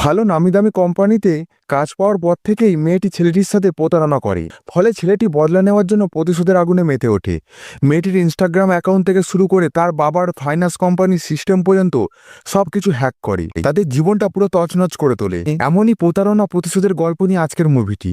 ভালো নামি-দামি কোম্পানিতে কাজ পাওয়ার পর থেকেই মেয়েটি ছেলেটির সাথে প্রতারণা করে। ফলে ছেলেটি বদলা নেওয়ার জন্য প্রতিশোধের আগুনে মেতে ওঠে। মেয়েটির ইনস্টাগ্রাম অ্যাকাউন্ট থেকে শুরু করে তার বাবার ফাইন্যান্স কোম্পানির সিস্টেম পর্যন্ত সবকিছু হ্যাক করে তাদের জীবনটা পুরো তছনছ করে তোলে। এমনই প্রতারণা প্রতিশোধের গল্প নিয়ে আজকের মুভিটি।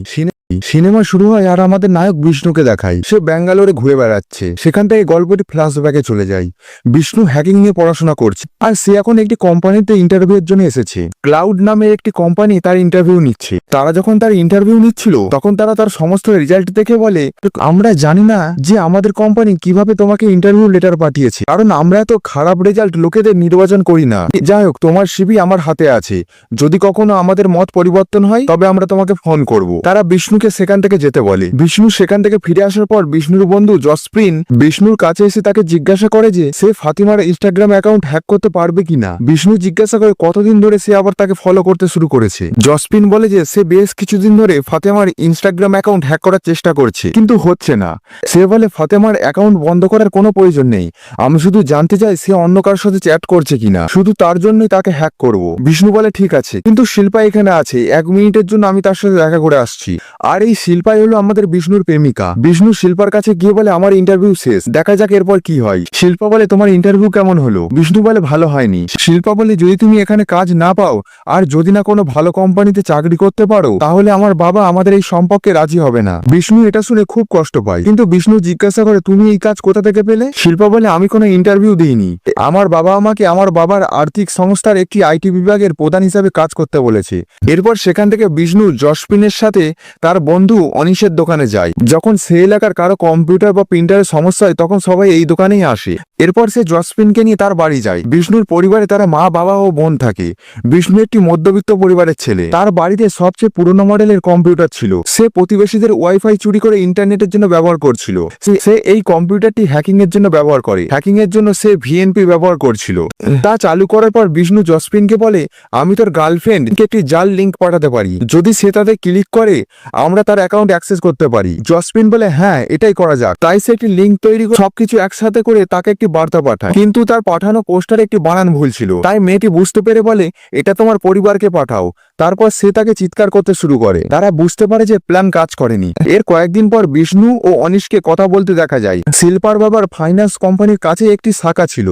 সিনেমা শুরু হয় আর আমাদের নায়ক বিষ্ণুকে দেখায় সে ব্যাঙ্গালোরে ঘুরে বেড়াচ্ছে। সেখান থেকে গল্পটি ফ্ল্যাশব্যাকে চলে যায়। বিষ্ণু হ্যাকিং নিয়ে পড়াশোনা করছে আর সে এখন একটি কোম্পানিতে ইন্টারভিউর জন্য এসেছে। ক্লাউড নামের একটি কোম্পানি তার ইন্টারভিউ নিচ্ছে। তারা যখন তার ইন্টারভিউ নিচ্ছিল তখন তারা তার সমস্ত রেজাল্ট দেখে বলে, আমরা জানি না যে আমাদের কোম্পানি কিভাবে তোমাকে ইন্টারভিউ লেটার পাঠিয়েছে, কারণ আমরা এত খারাপ রেজাল্ট লোকেদের নির্বাচন করি না। যাই হোক, তোমার সিভি আমার হাতে আছে, যদি কখনো আমাদের মত পরিবর্তন হয় তবে আমরা তোমাকে ফোন করব। তারা বিষ্ণুকে সেখান থেকে যেতে বলে। বিষ্ণু সেখান থেকে ফিরে আসার পর বিষ্ণুর বন্ধু জসপ্রিন বিষ্ণুর কাছে এসে তাকে জিজ্ঞাসা করে যে সে ফাতিমার ইনস্টাগ্রাম অ্যাকাউন্ট হ্যাক করতে পারবে কিনা। বিষ্ণু জিজ্ঞাসা করে কতদিন ধরে সে আবার তাকে ফলো করতে শুরু করেছে। জসপ্রিন বলে যে সে বেশ কিছুদিন ধরে ফাতেমার ইনস্টাগ্রাম অ্যাকাউন্ট হ্যাক করার চেষ্টা করছে, কিন্তু হচ্ছে না। সে বলে ফাতেমার অ্যাকাউন্ট বন্ধ করার কোনো প্রয়োজন নেই, আমি শুধু জানতে চাই সে অন্য কারোর সাথে চ্যাট করছে কিনা, শুধু তার জন্যই তাকে হ্যাক করব। বিষ্ণু বলে ঠিক আছে, কিন্তু শিল্পা এখানে আছে, 1 মিনিটের জন্য আমি তার সাথে দেখা করে আসছি। আর এই শিল্পাই হলো আমাদের বিষ্ণুর প্রেমিকা। বিষ্ণু শিল্পার কাছে গিয়ে বলে আমার ইন্টারভিউ শেষ, দেখা যাক এরপর কি হয়। শিল্পা বলে তোমার ইন্টারভিউ কেমন হলো? বিষ্ণু বলে ভালো হয়নি। শিল্পা বলে যদি তুমি এখানে কাজ না পাও আর যদি না কোনো ভালো কোম্পানিতে চাকরি করতে পারো তাহলে আমার বাবা আমাদের এই সম্পর্কে রাজি হবে না। বিষ্ণু এটা শুনে খুব কষ্ট পায়, কিন্তু বিষ্ণু জিজ্ঞাসা করে তুমি এই কাজ কোথা থেকে পেলে? শিল্পা বলে আমি কোনো ইন্টারভিউ দিইনি, আমার বাবা আমাকে আমার বাবার আর্থিক সংস্থার একটি আইটি বিভাগের প্রধান হিসাবে কাজ করতে বলেছে। এরপর সেখান থেকে বিষ্ণু জসপিনের সাথে তার বন্ধু অনিশের দোকানে যায়। যখন সে এলাকার কারো কম্পিউটার বা প্রিন্টারের সমস্যা হয় তখন সবাই এই দোকানেই আসে। এরপর সে জসপিনকে নিয়ে তার বাড়ি যায়। বিষ্ণুর পরিবারে তারা মা, বাবা ও বোন থাকে। বিষ্ণু একটি মধ্যবিত্ত পরিবারের ছেলে। তার বাড়িতে সবচেয়ে পুরনো মডেলের কম্পিউটার ছিল। সে প্রতিবেশীদের ওয়াইফাই চুরি করে ইন্টারনেটের জন্য ব্যবহার করছিল। সে এই কম্পিউটারটি হ্যাকিং এর জন্য ব্যবহার করে। হ্যাকিং এর জন্য সে ভিএনপি ব্যবহার করছিল। তা চালু করার পর বিষ্ণু জসপিনকে বলে আমি তোর গার্লফ্রেন্ডকে একটি জাল লিঙ্ক পাঠাতে পারি, যদি সে তাতে ক্লিক করে আমরা তার অ্যাকাউন্ট অ্যাক্সেস করতে পারি। জসপিন বলে হ্যাঁ, এটাই করা যাক। তাই সে একটি লিঙ্ক তৈরি করে সবকিছু একসাথে করে তাকে একটি বার্তা পাঠায়, কিন্তু তার পাঠানো পোস্টারে একটি বানান ভুল ছিল। তাই মেয়েটি বুঝতে পেরে বলে এটা তোমার পরিবারকে পাঠাও। তারপর সে তাকে চিৎকার করতে শুরু করে। তারা বুঝতে পারে যে প্ল্যান কাজ করেনি। এর কয়েকদিন পর বিষ্ণু ও অনিশকে কথা বলতে দেখা যায়। শিল্পার বাবার ফাইন্যান্স কোম্পানির কাছে একটি শাখা ছিল।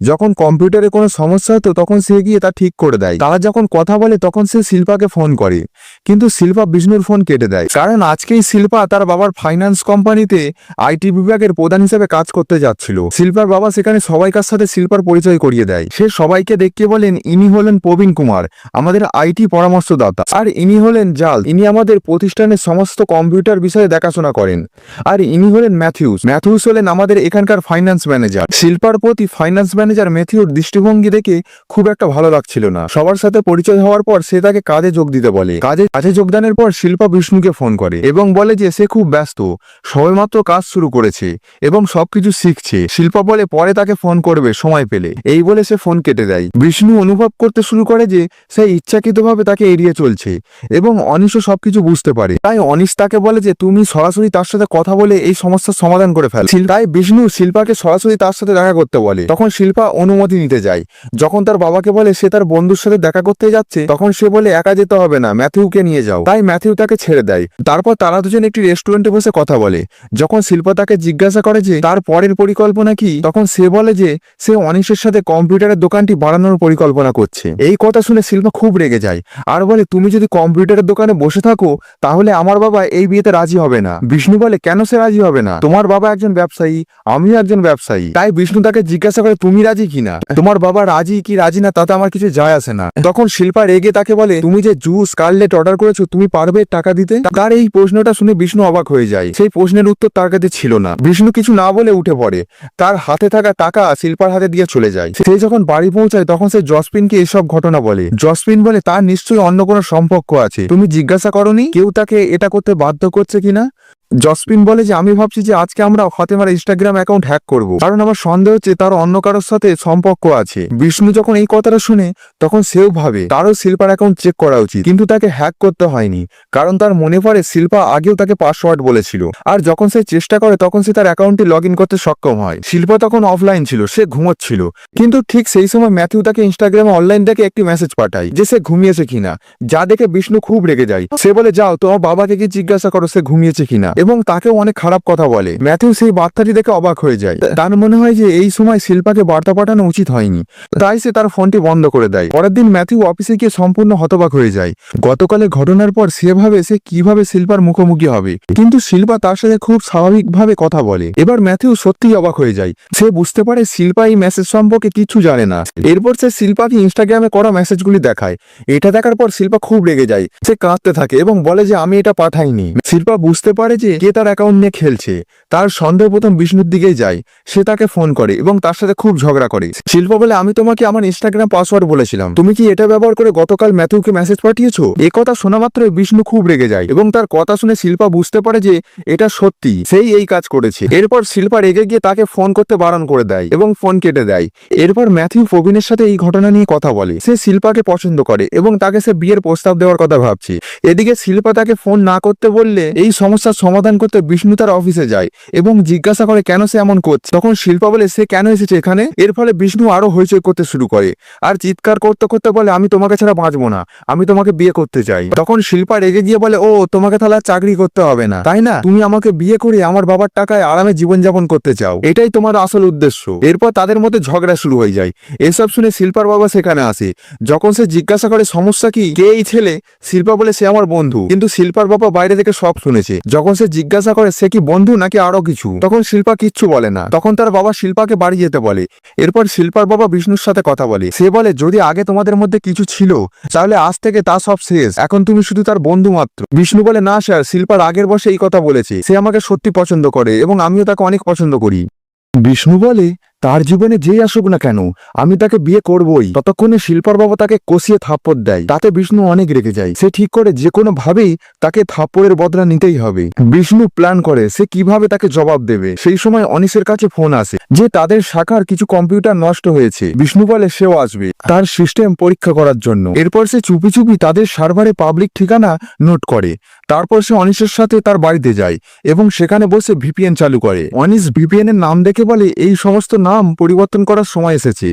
যখন কম্পিউটারে কোনো সমস্যা হতো তখন সে গিয়ে তা ঠিক করে দেয়। তারা যখন কথা বলে তখন সে শিল্পাকে ফোন করে, কিন্তু শিল্পা বিষ্ণুর ফোন কেটে দেয়, কারণ আজকেই শিল্পা তার বাবার ফাইন্যান্স কোম্পানিতে আইটি বিভাগের প্রধান হিসেবে কাজ করতে যাচ্ছিল। শিল্পার বাবা সেখানে সবাইকার সাথে শিল্পার পরিচয় করিয়ে দেয়। সে সবাইকে দেখিয়ে বলেন ইনি হলেন প্রবীণ কুমার, আমাদের আইটি পরামর্শদাতা, আর ইনি হলেন জাল, ইনি আমাদের প্রতিষ্ঠানের সমস্ত কম্পিউটার বিষয়ে দেখাশোনা করেন, আর ইনি হলেন ম্যাথিউস হলেন আমাদের এখানকার ফাইন্যান্স ম্যানেজার। শিল্পার প্রতি ফাইন্যান্স ম্যানেজার ম্যাথিউর দৃষ্টিভঙ্গি দেখে খুব একটা ভালো লাগছিল না। সবার সাথে পরিচয় হওয়ার পর সে তাকে কাজে যোগ দিতে বলে। কাজে যোগদানের পর শিল্পা বিষ্ণুকে ফোন করে এবং বলে যে সে খুব ব্যস্ত, সবেমাত্র কাজ শুরু করেছে এবং সবকিছু শিখছে। শিল্পা বলে পরে তাকে ফোন করবে সময় পেলে। এই বলে সে ফোন কেটে দেয়। বিষ্ণু অনুভব করতে শুরু করে যে সে ইচ্ছাকৃতভাবে তাকে এড়িয়ে চলছে এবং অনিশও সবকিছু বুঝতে পারে। তাই অনিশ তাকে বলে যে তুমি সরাসরি তার সাথে কথা বলে এই সমস্যার সমাধান করে ফেল। তাই বিষ্ণু শিল্পাকে সরাসরি তার সাথে দেখা করতে বলে। তখন শিল্পা অনুমতি নিতে যায়। যখন তার বাবাকে বলে সে তার বন্ধুর সাথে দেখা করতে যাচ্ছে তখন সে বলে একা যেতে হবে না, ম্যাথিউকে নিয়ে যাও। তাই ম্যাথিউ তাকে ছেড়ে দেয়। তারপর তারা দুজন একটি রেস্টুরেন্টে বসে কথা বলে। যখন শিল্পা তাকে জিজ্ঞাসা করে যে তার পরের পরিকল্পনা কি, তখন সে বলে যে সে অনিশের সাথে কম্পিউটারের দোকানটি বাড়ানোর পরিকল্পনা করছে। এই কথা শুনে শিল্পা খুব রেগে যায় আর বলে তুমি যদি কম্পিউটারের দোকানে বসে থাকো তাহলে আমার বাবা এই বিয়েতে রাজি হবে না। বিষ্ণু বলে কেন সে রাজি হবে না? তোমার বাবা একজন ব্যবসায়ী, আমিও একজন ব্যবসায়ী। তাই বিষ্ণু তাকে জিজ্ঞাসা করে তুমি রাজি কিনা? তোমার বাবা রাজি কি রাজি না তাতে আমার কিছু যায় আসে না। তখন শিল্পা রেগে তাকে বলে তুমি যে জুস কার্লেট অর্ডার করেছো তুমি পারবে টাকা দিতে? তার এই প্রশ্নটা শুনে বিষ্ণু অবাক হয়ে যায়। সেই প্রশ্নের উত্তর তার কাছে ছিল না। বিষ্ণু কিছু না বলে উঠে পড়ে। তার হাতে থাকা টাকা শিল্পার হাতে দিয়ে চলে যায়। সে যখন বাড়ি পৌঁছায় তখন সে জসপিনকে এসব ঘটনা বলে। জসপিন বলে তার নিশ্চয়ই অন্য কোনো সম্পর্ক আছে, তুমি জিজ্ঞাসা করনি কেউ তাকে এটা করতে বাধ্য করছে কিনা? জসপিন বলে যে আমি ভাবছি যে আজকে আমরা ফাতেমার ইনস্টাগ্রাম অ্যাকাউন্ট হ্যাক করব, কারণ আমার সন্দেহ হচ্ছে তার অন্য কারোর সাথে সম্পর্ক আছে। বিষ্ণু যখন এই কথাটা শুনে তখন সেও ভাবে তারও শিল্পার অ্যাকাউন্ট চেক করা উচিত, কিন্তু তাকে হ্যাক করতে হয়নি, কারণ তার মনে পড়ে শিল্পা আগেও তাকে পাসওয়ার্ড বলেছিল। আর যখন সে চেষ্টা করে তখন সে তার অ্যাকাউন্টে লগ ইন করতে সক্ষম হয়। শিল্পা তখন অফলাইন ছিল, সে ঘুমোচ্ছিল, কিন্তু ঠিক সেই সময় ম্যাথিউ তাকে ইনস্টাগ্রামে অনলাইন দেখে একটি মেসেজ পাঠায় যে সে ঘুমিয়েছে কিনা, যা দেখে বিষ্ণু খুব রেগে যায়। সে বলে যাও তোমার বাবাকে কি জিজ্ঞাসা করো সে ঘুমিয়েছে কিনা, এবং তাকেও অনেক খারাপ কথা বলে। ম্যাথিউ সেই বার্তাটি দেখে অবাক হয়ে যায়, তার মনে হয় যে এই সময় শিল্পাকে বার্তা পাঠানো উচিত হয়নি, তাই সে তার ফোনটি বন্ধ করে দেয়। পরের দিন ম্যাথিউ অফিসে গিয়ে সম্পূর্ণ হতবাক হয়ে যায়। গতকালের ঘটনার পর সে ভাবে সে কিভাবে শিল্পার মুখোমুখি হবে, কিন্তু শিল্পা তার সাথে খুব স্বাভাবিকভাবে কথা বলে। এবার ম্যাথিউ সত্যিই অবাক হয়ে যায়, সে বুঝতে পারে শিল্পা এই মেসেজ সম্পর্কে কিছু জানে না। এরপর সে শিল্পাকে ইনস্টাগ্রামে করা মেসেজগুলি দেখায়। এটা দেখার পর শিল্পা খুব রেগে যায়, সে কাঁদতে থাকে এবং বলে যে আমি এটা পাঠাইনি। শিল্পা বুঝতে পারে যে কে তার অ্যাকাউন্ট নিয়ে খেলছে। তার সন্দেহ প্রথম বিষ্ণুর দিকেই যায়। সে তাকে ফোন করে এবং তার সাথে খুব ঝগড়া করে। শিল্পা বলে আমি তোমাকে আমার ইনস্টাগ্রাম পাসওয়ার্ড বলেছিলাম, তুমি কি এটা ব্যবহার করে গতকাল ম্যাথিউকে মেসেজ পাঠিয়েছো? এ কথা শোনা মাত্র বিষ্ণু খুব রেগে যায় এবং তার কথা শুনে শিল্পা বুঝতে পারে যে এটা সত্যি সেই এই কাজ করেছে। এরপর শিল্পা রেগে গিয়ে তাকে ফোন করতে বারণ করে দেয় এবং ফোন কেটে দেয়। এরপর ম্যাথিউ প্রবীণের সাথে এই ঘটনা নিয়ে কথা বলে। সে শিল্পাকে পছন্দ করে এবং তাকে সে বিয়ের প্রস্তাব দেওয়ার কথা ভাবছে। এদিকে শিল্পা তাকে ফোন না করতে বললে এই সমস্যার সমাধান করতে বিষ্ণু তার অফিসে যায় এবং জিজ্ঞাসা করে কেন সে এমন করছে। তখন শিল্পা বলে সে কেন এসেছে এখানে। এর ফলে বিষ্ণু আরো হইচই করতে শুরু করে আর চিৎকার করতে করতে বলে আমি তোমাকে ছাড়া বাঁচবো না, আমি তোমাকে বিয়ে করতে চাই। তখন শিল্পা রেগে গিয়ে বলে ও তোমাকে তাহলে আর চাকরি করতে হবে না, তাই না? তুমি আমাকে বিয়ে করে আমার বাবার টাকায় আরামে জীবনযাপন করতে চাও, এটাই তোমার আসল উদ্দেশ্য। এরপর তাদের মধ্যে ঝগড়া শুরু হয়ে যায়। এসব শুনে শিল্পার বাবা সেখানে আসে। যখন সে জিজ্ঞাসা করে সমস্যা কি, কে এই ছেলে, শিল্পা বলে সে আমার বন্ধু, কিন্তু শিল্পার বাবা বাইরে থেকে সব শুনেছে। যখন সে জিজ্ঞাসা করে সে কি বন্ধু নাকি আরো কিছু, তখন শিল্পা কিচ্ছু বলে না। তখন তার বাবা শিল্পাকে বাড়ি যেতে বলে। এরপর শিল্পার বাবা বিষ্ণুর সাথে কথা বলে। সে বলে যদি আগে তোমাদের মধ্যে কিছু ছিল তাহলে আজ থেকে তা সব শেষ, এখন তুমি শুধু তার বন্ধু মাত্র। বিষ্ণু বলে না স্যার, শিল্পার আগের বসে এই কথা বলেছে, সে আমাকে সত্যি পছন্দ করে এবং আমিও তাকে অনেক পছন্দ করি। বিষ্ণু বলে তার জীবনে যেই আসুক না কেন আমি তাকে বিয়ে করবই। ততক্ষণে শিল্পার বাবা তাকে কষিয়ে থাপ্পড় দেয়, তাতে বিষ্ণু অনেক রেগে যায়। সে ঠিক করে যে কোনো ভাবেই তাকে থাপ্পড়ের বদলা নিতেই হবে। বিষ্ণু প্ল্যান করে সে কিভাবে তাকে জবাব দেবে। সেই সময় অনিশের কাছে ফোন আসে যে তাদের শাখার কিছু কম্পিউটার নষ্ট হয়েছে। বিষ্ণু বলে সেও আসবে তার সিস্টেম পরীক্ষা করার জন্য। এরপর সে চুপি চুপি তাদের সার্ভারে পাবলিক ঠিকানা নোট করে। তারপর সে অনিশের সাথে তার বাড়িতে যায় এবং সেখানে বসে ভিপিএন চালু করে। অনিশ ভিপিএন এর নাম দেখে বলে এই সমস্ত নাম পরিবর্তন করার সময় এসেছে,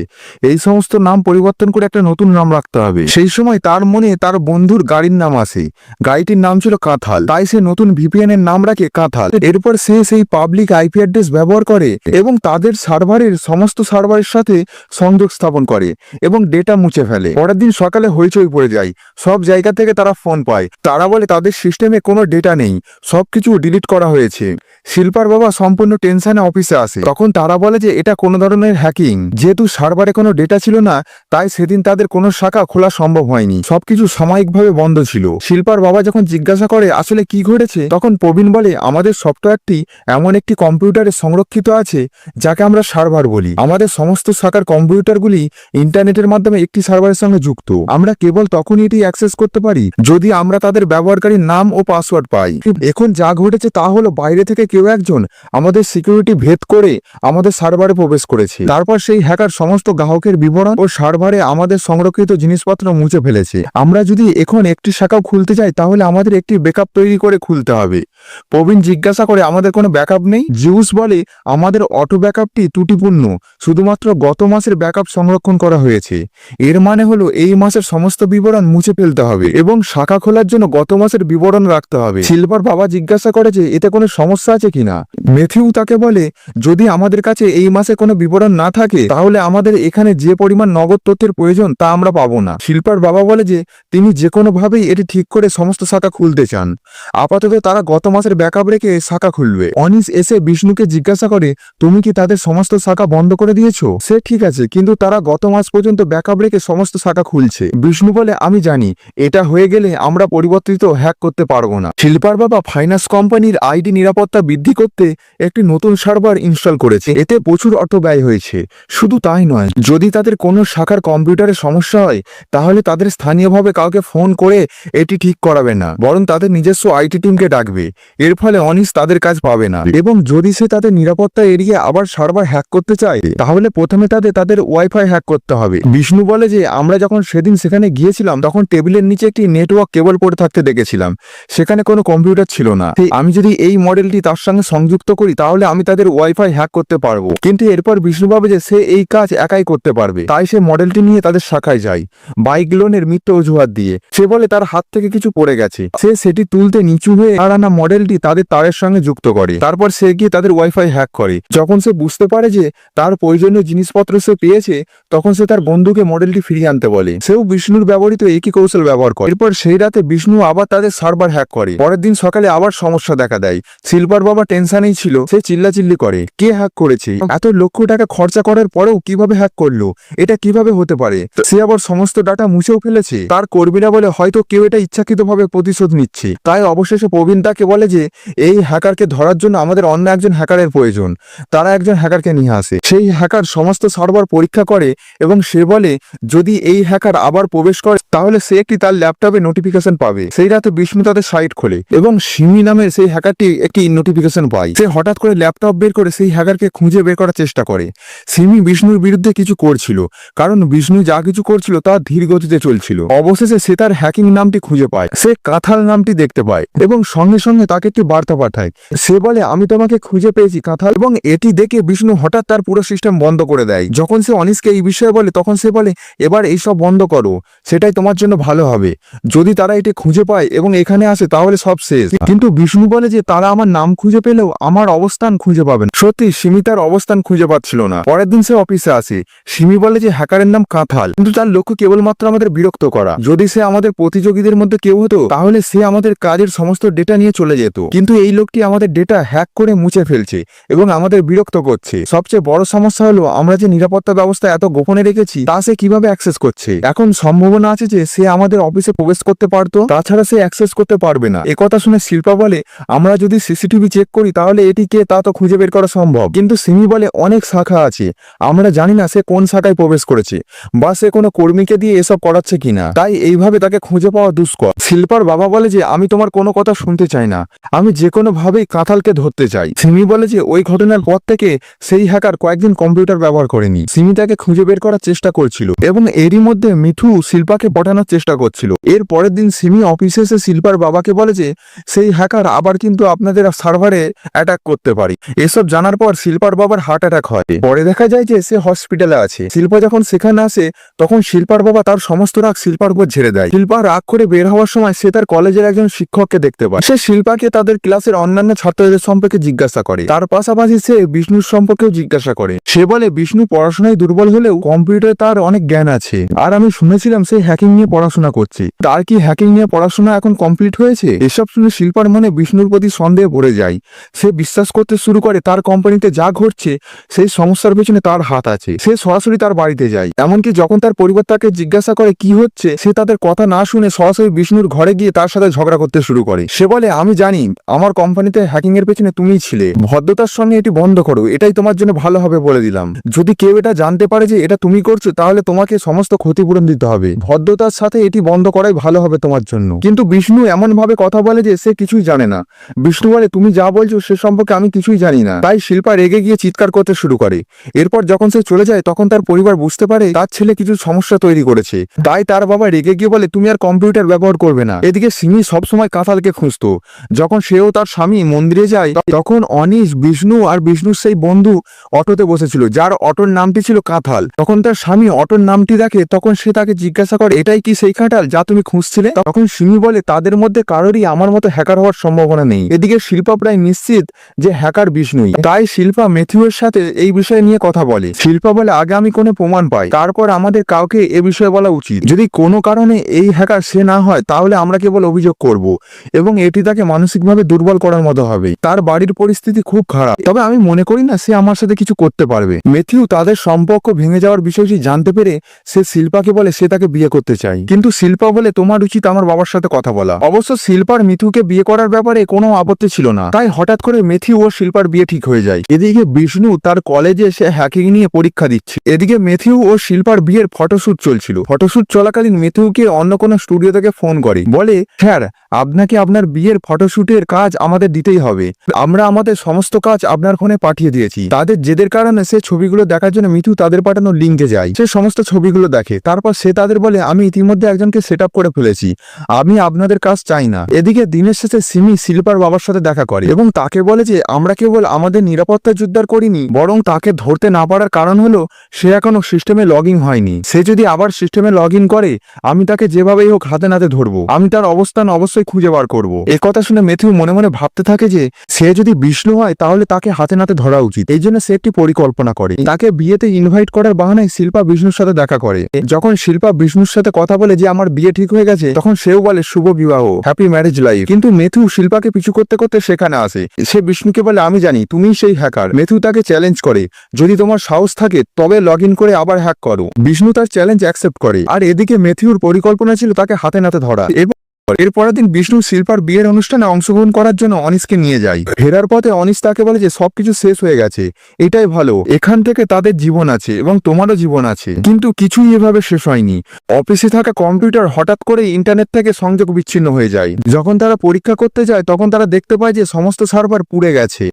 এই সমস্ত নাম পরিবর্তন করে একটা নতুন নাম রাখতে হবে। সেই সময় তার মনে তার বন্ধুর গাড়ির নাম আসে। গাড়িটির নাম ছিল কাঁথাল, তাই সে নতুন ভিপিএন এর নাম রাখে কাঁথাল। এরপর সে সেই পাবলিক আইপি অ্যাড্রেস ব্যবহার করে এবং তাদের সার্ভারের সমস্ত সার্ভারের সাথে সংযোগ স্থাপন করে এবং ডেটা মুছে ফেলে। পরের দিন সকালে হইচই পড়ে যায়। সব জায়গা থেকে তারা ফোন পায়। তারা বলে তাদের সিস্টেমে কোনো ডেটা নেই, সবকিছু ডিলিট করা হয়েছে। শিল্পার বাবা সম্পূর্ণ টেনশনে অফিসে আসে। তখন তারা বলে যে এটা কোনো ধরনের হ্যাকিং, যেহেতু সার্ভারে কোনো ডেটা ছিল না তাই সেদিন তাদের কোনো শাখা খোলা সম্ভব হয়নি, সবকিছু সাময়িকভাবে বন্ধ ছিল। শিল্পার বাবা যখন জিজ্ঞাসা করে আসলে কি ঘটেছে, তখন প্রবীণ বলে আমাদের সফটওয়্যারটি এমন একটি কম্পিউটারে সংরক্ষিত আছে যাকে আমরা সার্ভার বলি। আমাদের সমস্ত শাখার কম্পিউটারগুলি ইন্টারনেটের মাধ্যমে একটি সার্ভারের সঙ্গে যুক্ত। আমরা কেবল তখনই এটি অ্যাক্সেস করতে পারি যদি আমরা তাদের ব্যবহারকারীর নাম ও পাসওয়ার্ড পাই। এখন যা ঘটেছে তা হলো বাইরে থেকে কেউ একজন আমাদের সিকিউরিটি ভেদ করে আমাদের সার্ভারে প্রবেশ করেছে। তারপর সেই হ্যাকার সমস্ত গ্রাহকের বিবরণ ও সার্ভারে আমাদের সংরক্ষিত জিনিসপত্র মুছে ফেলেছে। আমরা যদি এখন একটি শাখাও খুলতে চাই তাহলে আমাদের একটি ব্যাকআপ তৈরি করে খুলতে হবে। প্রবীণ জিজ্ঞাসা করে আমাদের কোনো ব্যাকআপ নেই? জিউস বলে আমাদের অটো ব্যাকআপটি ত্রুটিপূর্ণ, শুধুমাত্র গত মাসের ব্যাকআপ সংরক্ষণ করা হয়েছে। এর মানে হলো এই মাসের সমস্ত বিবরণ মুছে ফেলতে হবে এবং শাখা খোলার জন্য গত মাসের বিবরণ রাখতে হবে। শিল্পার বাবা জিজ্ঞাসা করে যে এতে কোনো সমস্যা আছে কিনা। ম্যাথিউ তাকে বলে যদি আমাদের কাছে এই মাসে কোনো বিবরণ না থাকে তাহলে আমাদের এখানে যে পরিমাণ নগদ তথ্যের প্রয়োজন তা আমরা পাবো না। শিল্পার বাবা বলে যে তিনি যে কোনো ভাবেই এটি ঠিক করে সমস্ত শাখা খুলতে চান। আপাতত তারা গত মাসের ব্যাকআপ রেখে শাখা খুলবে। অনিশ এসে বিষ্ণুকে জিজ্ঞাসা করে তুমি কি তাদের সমস্ত শাখা বন্ধ করে দিয়েছো? সে ঠিক আছে, কিন্তু তারা গত মাস পর্যন্ত ব্যাকআপ রেখে সমস্ত শাখা খুলছে। বিষ্ণু বলে আমি জানি, এটা হয়ে গেলে আমরা পরিবর্তিত হ্যাক করতে পারবো না। শিল্পার বাবা ফাইন্যান্স কোম্পানির আইডি নিরাপত্তা বৃদ্ধি করতে একটি নতুন সার্ভার ইনস্টল করেছে। এতে প্রচুর অর্থ ব্যয় হয়েছে। শুধু তাই নয়, যদি তাদের কোনো শাখার কম্পিউটারে সমস্যা হয় তাহলে তাদের স্থানীয়ভাবে কাউকে ফোন করে এটি ঠিক করাবে না, বরং তাদের নিজস্ব আইটি টিমকে ডাকবে। এর ফলে অনিশ তাদের কাজ পাবে না। এবং যদি সে তাদের নিরাপত্তা এড়িয়ে আবার সার্ভার হ্যাক করতে চায় তাহলে প্রথমে তাদের ওয়াইফাই হ্যাক করতে হবে। বিষ্ণু বলে যে আমরা যখন সেদিন সেখানে গিয়েছিলাম তখন টেবিলের নিচে একটি নেটওয়ার্ক কেবল পড়ে থাকতে দেখেছিলাম, সেখানে কোনো কম্পিউটার ছিল না। আমি যদি এই মডেলটি তার সঙ্গে সংযুক্ত করি তাহলে আমি তাদের ওয়াইফাই হ্যাক করতে পারবো। কিন্তু এরপর বিষ্ণু ভাবে যে সে এই কাজ একাই করতে পারবে, তাই সে মডেলটি নিয়ে তাদের শাখায় যায় বাইক লোনের মিথ্যে অজুহাত দিয়ে। সে বলে তার হাত থেকে কিছু পড়ে গেছে। সে সেটি তুলতে নিচু হয়ে আর আনা মডেলটি তাদের তারের সঙ্গে যুক্ত করে। তারপর সে গিয়ে তাদের ওয়াইফাই হ্যাক করে। যখন সে বুঝতে পারে যে তার প্রয়োজনীয় জিনিসপত্র সে পেয়েছে তখন সে তার বন্ধুকে মডেলটি ফিরিয়ে আনতে বলে। সেও বিষ্ণুর ব্যবহৃত একই কৌশল ব্যবহার করে। এরপর সেই রাতে বিষ্ণু আবার তাদের সার্ভার হ্যাক করে। পরের দিন সকালে আবার সমস্যা দেখা দেয়। শিল্পার বাবা টেনশনেই ছিল। সে চিল্লাচিল্লি করে, কে হ্যাক করেছে? এত লক্ষ টাকা খরচা করার পরেও কিভাবে হ্যাক করলো? এটা কিভাবে হতে পারে? সে আবার সমস্ত ডাটা মুছেও ফেলেছে। তার কর্মীরা বলে হয়তো কেউ এটা ইচ্ছাকৃতভাবে প্রতিশোধ নিচ্ছে। তাই অবশেষে প্রবীণ তাকে বলে যে এই হ্যাকারকে ধরার জন্য আমাদের অন্য একজন হ্যাকারের প্রয়োজন। তারা একজন হ্যাকারকে নিয়ে আসে। সেই হ্যাকার সমস্ত সার্ভার পরীক্ষা করে এবং সে বলে যদি এই হ্যাকার আবার প্রবেশ করে তাহলে সে একটি তার ল্যাপটপে নোটিফিকেশন পাবে। সেই রাতে বিষ্ণু তাদের সাইট খোলে এবং সিমি নামের সেই হ্যাকারটি একটি নোটিফিকেশন পায়। সে হঠাৎ করে ল্যাপটপ বের করে সেই হ্যাকারকে খুঁজে বের করার চেষ্টা করে। সিমি বিষ্ণুর বিরুদ্ধে কিছু করছিল, কারণ বিষ্ণু যা কিছু করছিল তা ধীর গতিতে চলছিল। অবশেষে সে তার হ্যাকিং নামটি খুঁজে পায়। সে কাঁথাল নামটি দেখতে পায় এবং সঙ্গে সঙ্গে তাকে একটি বার্তা পাঠায়। সে বলে আমি তোমাকে খুঁজে পেয়েছি কাঁথাল। এবং এটি দেখে বিষ্ণু হঠাৎ তার পুরো সিস্টেম বন্ধ করে দেয়। যখন সে অনিশকে এই বিষয়ে বলে তখন সে বলে এবার এইসব বন্ধ করো, সেটাই তোমার জন্য ভালো হবে। যদি তারা এটি খুঁজে পায় এবং এখানে আসে তাহলে সব শেষ। কিন্তু বিষ্ণু বলে যে তারা আমার নাম খুঁজে পেলেও আমার অবস্থান খুঁজে পাবেন। সত্যি সিমি তার অবস্থান খুঁজে পাচ্ছিল না। পরের দিন সে অফিসে আসে। সিমি বলে যে হ্যাকারের নাম কাঁথাল, কিন্তু তার লক্ষ্য কেবলমাত্র আমাদের বিরক্ত করা। যদি সে আমাদের প্রতিযোগীদের মধ্যে কেউ হতো তাহলে সে আমাদের কাজের সমস্ত ডেটা নিয়ে চলে যেত। কিন্তু এই লোকটি আমাদের ডেটা হ্যাক করে মুছে ফেলছে এবং আমাদের বিরক্ত করছে। সবচেয়ে বড় সমস্যা হলো আমরা যে নিরাপত্তা ব্যবস্থা এত গোপনে রেখেছি তা সে কিভাবে অ্যাক্সেস করছে। এখন সম্ভাবনা আছে যে সে আমাদের অফিসে প্রবেশ করতে পারতো, তাছাড়া সে অ্যাক্সেস করতে পারবে না। একথা শুনে শিল্পা বলে আমরা যদি সিসিটিভি চেক করি তাহলে এটি কে তা তো খুঁজে বের করা সম্ভব। কিন্তু সিমি বলে অনেক শাখা আছে, আমরা জানি না সে কোন শাখায় প্রবেশ করেছে বা সে কোনো কর্মীকে দিয়ে এসব করাচ্ছে কিনা, তাই এইভাবে তাকে খুঁজে পাওয়া দুষ্কর। শিল্পার বাবা বলে যে আমি তোমার কোনো কথা শুনতে চাই না, আমি যে কোনো ভাবেই কাঁথালকে ধরতে চাই। সিমি বলে যে ওই ঘটনার পর থেকে সেই হ্যাকার কয়েকদিন কম্পিউটার ব্যবহার করেনি। সিমি তাকে খুঁজে বের করার চেষ্টা করছিল এবং এরই মধ্যে মিঠু শিল্পাকে পটানোর চেষ্টা করছিল। এর পরের দিন সিমি অফিসে এসে শিল্পার বাবাকে বলে যে সেই হ্যাকার আবার কিন্তু আপনাদের সার্ভারে অ্যাটাক করতে পারে। এসব জানার পর শিল্পার বাবার হার্ট অ্যাটাক হয়। পরে দেখা যায় যে সে হসপিটালে আছে। শিল্পা যখন সেখানে আসে তখন শিল্পার বাবা তার সমস্ত রাগ শিল্পার উপর ঝেড়ে দেয়। শিল্পা রাগ করে বের হওয়ার সময় সে তার কলেজের একজন শিক্ষককে দেখতে পায়। সে শিল্পাকে তাদের ক্লাসের অন্যান্য ছাত্রদের সম্পর্কে জিজ্ঞাসা করে। তার পাশাপাশি সে বিষ্ণুর সম্পর্কেও জিজ্ঞাসা করে। সে বলে বিষ্ণু পড়াশোনায় দুর্বল হলেও কম্পিউটারে তার অনেক জ্ঞান আছে, আর আমি শুনেছিলাম সে হ্যাকিং নিয়ে পড়াশোনা করছে। তার কি হ্যাকিং নিয়ে পড়াশোনা এখন কমপ্লিট হয়েছে? এসব শুনে শিল্পার মনে বিষ্ণুর প্রতি সন্দেহ ভরে যায়। সে বিশ্বাস করতে শুরু করে তার কোম্পানিতে যা ঘটছে সেই সমস্যার পেছনে তার হাত আছে। সে সরাসরি তার বাড়িতে যায়। এমনকি যখন তার পরিবার তাকে জিজ্ঞাসা করে কি হচ্ছে, সে তাদের কথা না শুনে সরাসরি বিষ্ণুর ঘরে গিয়ে তার সাথে ঝগড়া করতে শুরু করে। সে বলে আমি জানি আমার কোম্পানিতে হ্যাকিং এর পেছনে তুমিই ছিলে, ভদ্রতার সঙ্গে এটি বন্ধ করো, এটাই তোমার জন্য ভালো হবে বলে দিলাম। যদি কেউ এটা জানতে পারে যে এটা তুমি করছো তাহলে তোমাকে সমস্ত ক্ষতিপূরণ দিতে হবে। ভদ্রতার সাথে এটি বন্ধ করাই ভালো হবে তোমার জন্য। কিন্তু বিষ্ণু এমন ভাবে কথা বলে যে সে কিছুই জানে না। বিষ্ণু বলে তুমি যা বলছো সে সম্পর্কে আমি কিছুই জানি না। তাই শিল্পা রেগে গিয়ে চিৎকার করতে শুরু করে। এরপর যখন সে চলে যায় তখন তার পরিবার বুঝতে পারে তার ছেলে কিছু সমস্যা তৈরি করেছে। তাই তার বাবা রেগে গিয়ে বলে তুমি আর কম্পিউটার ব্যবহার করবে না। এদিকে সিমি সবসময় কাঁথালকে খুঁজতো। যখন সেও তার স্বামী মন্দিরে যায় তখন অনিশ, বিষ্ণু আর বিষ্ণুর সেই বন্ধু অটোতে বসেছিল যার অটোর নামটি ছিল কাঁথাল। তখন তার স্বামী অটোর নামটি দেখে তখন সে তাকে জিজ্ঞাসা করে এটাই কি সেই কাঁঠাল যা তুমি খুঁজছিলে? তখন সিমি বলে তাদের মধ্যে কারোরই আমার মতো হ্যাকার হওয়ার সম্ভাবনা নেই। এদিকে শিল্পা প্রায় নিশ্চিত যে হ্যাকার বিষ্ণুই। তাই শিল্পা ম্যাথিউয়ের সাথে এই বিষয়ে নিয়ে কথা বলে। শিল্পা বলে আগে আমি কোনো প্রমাণ পাই, তারপর আমাদের কাউকে এ বিষয়ে বলা উচিত। যদি কোনো কারণে এই হ্যাকার সে না হয় তাহলে আমরা কেবল অভিযোগ করব এবং এটি তাকে মানসিকভাবে দুর্বল করার মতো হবে। তার বাড়ির পরিস্থিতি খুব খারাপ, তবে আমি মনে করি না সে আমার সাথে কিছু করতে পারবে। ম্যাথিউ তাদের সম্পর্ক ভেঙে যাওয়ার বিষয়টি জানতে পেরে সে শিল্পাকে বলে সে তাকে বিয়ে করতে চায়। কিন্তু শিল্পা বলে তোমার উচিত আমার বাবার সাথে কথা বলা। অবশ্য শিল্পার মিথুকে বিয়ে করার ব্যাপারে কোনো আপত্তি ছিল না। তাই হঠাৎ করে ম্যাথিউ ও শিল্পার বিয়ে ঠিক হয়ে যায়। এদিকে বিষ্ণু তার কলেজে সে হ্যাকিং নিয়ে পরীক্ষা দিচ্ছে। এদিকে ম্যাথিউ ও শিল্পার বিয়ের ফটোশুট চলছিল। ফটোশুট চলাকালীন ম্যাথিউকে অন্য কোনো স্টুডিও থেকে ফোন করে, বলে স্যার আপনাকে আপনার বিয়ের ফটোশুটের কাজ আমাদের দিতেই হবে। আমরা আমাদের সমস্ত কাজ আপনার ফোনে পাঠিয়ে দিয়েছি। তাদের জেদের কারণে সে ছবিগুলো দেখার জন্য মিথু তাদের পাঠানো লিঙ্কে যায়। সে সমস্ত ছবিগুলো দেখে, তারপর সে তাদের বলে আমি ইতিমধ্যে একজনকে সেট আপ করে ফেলেছি, আমি আপনাদের কাজ চাই না। এদিকে দিনের শেষে সিমি শিল্পার বাবার সাথে দেখা করে এবং তাকে বলে যে আমরা কেবল আমাদের নিরাপত্তা জোরদার করিনি, বরং তাকে ধরতে না পারার কারণ হলো সে এখনো সিস্টেমে লগ ইন হয়নি। সে যদি আবার সিস্টেমে লগ ইন করে আমি তাকে যেভাবেই হোক হাতে নাতে ধরবো, আমি তার অবস্থান অবশ্যই খুঁজে বার করবো। এ কথা শুনে ম্যাথিউ মনে মনে ভাবতে থাকে যে সে যদি বিষ্ণু হয় তাহলে তাকে হাতে নাতে ধরা উচিত। এই জন্য সে একটি পরিকল্পনা করে। তাকে বিয়েতে ইনভাইট করার বাহানায় শিল্পা বিষ্ণুর সাথে দেখা করে। যখন শিল্পা বিষ্ণুর সাথে কথা বলে যে আমার বিয়ে ঠিক হয়ে গেছে, তখন সেও বলে শুভ বিবাহ, হ্যাপি ম্যারেজ লাইফ। কিন্তু ম্যাথিউ শিল্পাকে পিছু করতে করতে সেখানে আসে। সে বিষ্ণুকে বলে আমি জানি তুমিই সেই হ্যাকার। ম্যাথিউ তাকে চ্যালেঞ্জ করে যদি তোমার সাহস থাকে তবে লগ ইন করে আবার হ্যাক করো। বিষ্ণু তার চ্যালেঞ্জ অ্যাকসেপ্ট করে। আর এদিকে ম্যাথিউর পরিকল্পনা ছিল তাকে হাতে নাতে ধরা। এর পরের দিন বিষ্ণু শিল্পার বিয়ের অনুষ্ঠানে অংশগ্রহণ করার জন্য অনিশকে নিয়ে যায়। ফেরার পথে অনিশ তাকে বলে যে সবকিছু শেষ হয়ে গেছে, এটাই ভালো, এখান থেকে তাদের জীবন আছে এবং তোমারও জীবন আছে। কিন্তু কিছুই এভাবে শেষ হয়নি। অফিসে থাকা কম্পিউটার হঠাৎ করে ইন্টারনেট থেকে সংযোগ বিচ্ছিন্ন হয়ে যায়। যখন তারা পরীক্ষা করতে যায় তখন তারা দেখতে পায় যে সমস্ত সার্ভার পুড়ে গেছে।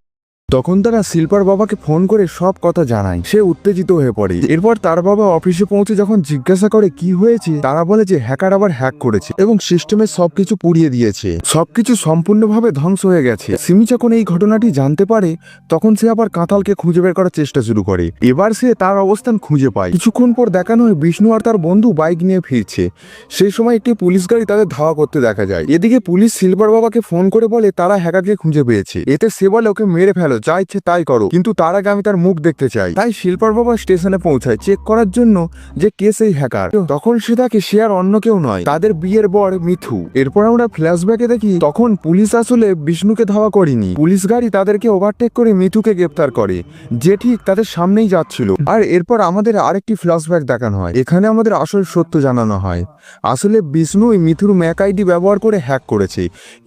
তখন তারা শিল্পার বাবাকে ফোন করে সব কথা জানায়। সে উত্তেজিত হয়ে পড়ে। এরপর তার বাবা অফিসে পৌঁছে যখন জিজ্ঞাসা করে কি হয়েছে, তারা বলে যে হ্যাকার আবার হ্যাক করেছে এবং সিস্টেমে সবকিছু পুড়িয়ে দিয়েছে, সবকিছু সম্পূর্ণভাবে ধ্বংস হয়ে গেছে। সিমি যখন এই ঘটনাটি জানতে পারে তখন সে আবার কাঁঠালকে খুঁজে বের করার চেষ্টা শুরু করে। এবার সে তার অবস্থান খুঁজে পায়। কিছুক্ষণ পর দেখানো হয় বিষ্ণু আর তার বন্ধু বাইক নিয়ে ফিরছে। সেই সময় একটি পুলিশ গাড়ি তাদের ধাওয়া করতে দেখা যায়। এদিকে পুলিশ শিল্পার বাবাকে ফোন করে বলে তারা হ্যাকারকে খুঁজে পেয়েছে। এতে সে বলে ওকে মেরে ফেলো, যা ইচ্ছে তাই করো, কিন্তু তার আগে আমি তার মুখ দেখতে চাই। তাই শিল্পার বাবা স্টেশনে পৌঁছায় চেক করার জন্য যে কে সেই হ্যাকার। তখন সে তাকে সে আর অন্য কেউ নয়, তাদের বিয়ের বর মিথু। এরপর আমরা ফ্ল্যাশব্যাকে দেখি তখন পুলিশ আসলে বিষ্ণুকে ধাওয়া করেনি, পুলিশ গাড়ি তাদেরকে ওভারটেক করে মিথুকে গ্রেপ্তার করে, যে ঠিক তাদের সামনেই যাচ্ছিল। আর এরপর আমাদের আরেকটি ফ্ল্যাশব্যাক দেখানো হয়। এখানে আমাদের আসল সত্য জানানো হয়। আসলে বিষ্ণুই মিথুর ম্যাক আইডি ব্যবহার করে হ্যাক করেছে।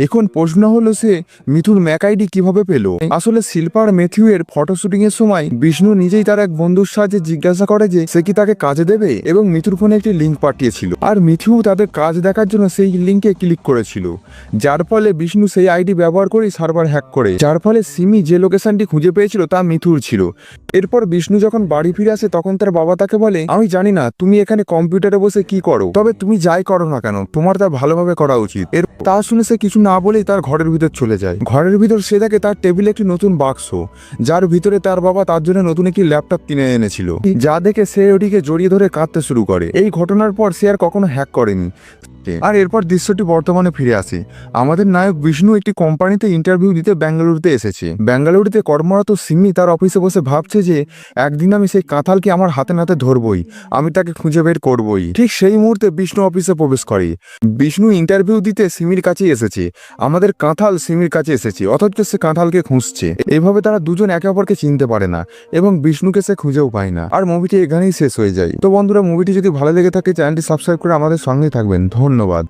এখন প্রশ্ন হলো সে মিথুর ম্যাক আইডি কিভাবে পেল। আসলে শিল্পার ম্যাথিউ এর ফটো শুটিং এর সময় বিষ্ণু নিজেই তার এক বন্ধুর সাহায্যে জিজ্ঞাসা করে যে সে কি তাকে কাজে দেবে এবং মিথুর ফোনে একটি লিঙ্ক পাঠিয়েছিল। আর মিথু তাদের কাজ দেখার জন্য সেই লিঙ্কে ক্লিক করেছিল, যার ফলে বিষ্ণু সেই আইডি ব্যবহার করে সার্ভার হ্যাক করে, যার ফলে সিমি যে লোকেশনটি খুঁজে পেয়েছিল তা মিথুর ছিল। এরপর বিষ্ণু যখন বাড়ি ফিরে আসে তখন তার বাবা তাকে বলে আমি জানি না তুমি এখানে কম্পিউটারে বসে কি করো, তবে তুমি যাই করো না কেন তোমার তা ভালোভাবে করা উচিত। এর তা শুনে সে কিছু না বলেই তার ঘরের ভিতর চলে যায়। ঘরের ভিতর সে দেখে তার টেবিলে একটি নতুন বাক্স, যার ভিতরে তার বাবা তার জন্য নতুন একটি ল্যাপটপ কিনে এনেছিল, যা দেখে সে ওটিকে জড়িয়ে ধরে কাঁদতে শুরু করে। এই ঘটনার পর সে আর কখনো হ্যাক করেনি। আর এরপর দৃশ্যটি বর্তমানে ফিরে আসে। আমাদের নায়ক বিষ্ণু একটি কোম্পানিতে ইন্টারভিউ দিতে বেঙ্গালুরুতে এসেছে। বেঙ্গালুরুতে কর্মরত সিমি তার অফিসে বসে ভাবছে যে একদিন আমি সেই কাঁঠালকে আমার হাতে নাতে ধরবই, আমি তাকে খুঁজে বের করবই। ঠিক সেই মুহূর্তে বিষ্ণু অফিসে প্রবেশ করে। বিষ্ণু ইন্টারভিউ দিতে সিমির কাছেই এসেছে, আমাদের কাঁঠাল সিমির কাছে এসেছে, অথচ সে কাঁঠালকে খুঁজছে। এভাবে তারা দুজন একে অপরকে চিনতে পারে না এবং বিষ্ণুকে সে খুঁজেও পায় না। আর মুভিটি এখানেই শেষ হয়ে যায়। তো বন্ধুরা, মুভিটি যদি ভালো লেগে থাকে চ্যানেলটি সাবস্ক্রাইব করে আমাদের সঙ্গেই থাকবেন। ধন্যবাদ।